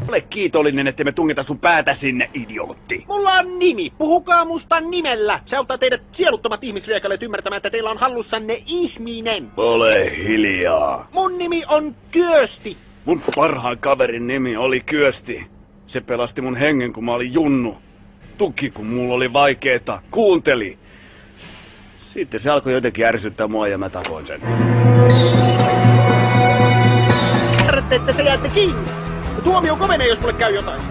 Ole kiitollinen, ettei me tungeta sun päätä sinne, idiootti. Mulla on nimi. Puhukaa musta nimellä. Se auttaa teidät sieluttomat ihmisriekaleet ymmärtämään, että teillä on hallussanne ihminen. Ole hiljaa. Mun nimi on Kyösti. Mun parhaan kaverin nimi oli Kyösti. Se pelasti mun hengen, kun mä olin junnu. Tuki, kun mulla oli vaikeeta. Kuunteli. Sitten se alkoi jotenkin ärsyttää mua ja mä tapoin sen. Tiedätte, että te jäätte kiinni. Tuomio kovenee, jos mulle käy jotain.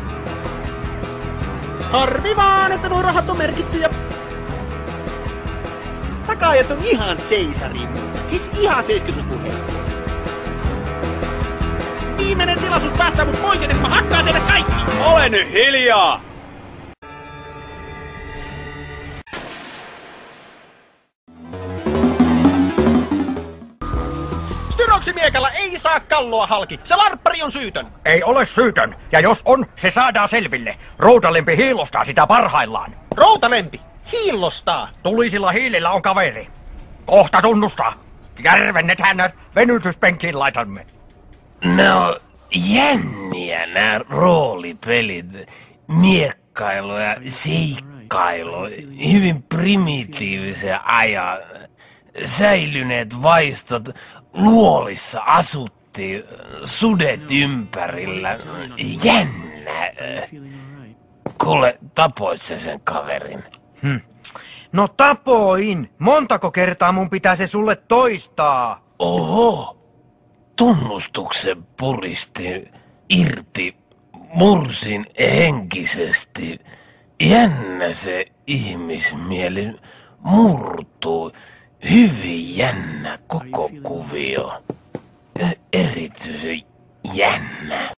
Harmi vaan, että nuo rahat on merkitty ja... Takaajat on ihan seisari. Siis ihan 70-luvun hei. Viimeinen tilaisuus päästää mut pois, ennen kuin mä hakkaan teidät kaikki! Ole nyt hiljaa! Styroksimiekalla ei saa kalloa halki. Se larppari on syytön. Ei ole syytön, ja jos on, se saadaan selville. Routalempi hiilostaa sitä parhaillaan. Routalempi? Hiillostaa? Tulisilla hiilillä on kaveri. Kohta tunnustaa. Järvennetään venytyspenkiin laitamme. No, jänniä nämä roolipelit. Miekkailu ja seikkailu. Hyvin primitiivisen ajan. Säilyneet vaistot. Luolissa asuttiin. Sudet ympärillä. Jännä. Kuule, tapoit sä sen kaverin? No tapoin. Montako kertaa mun pitää se sulle toistaa? Oho. Tunnustuksen puristi irti. Mursin henkisesti. Jännä se ihmismieli murtuu. Hyvin jännä koko kuvio. Erityisen jännä.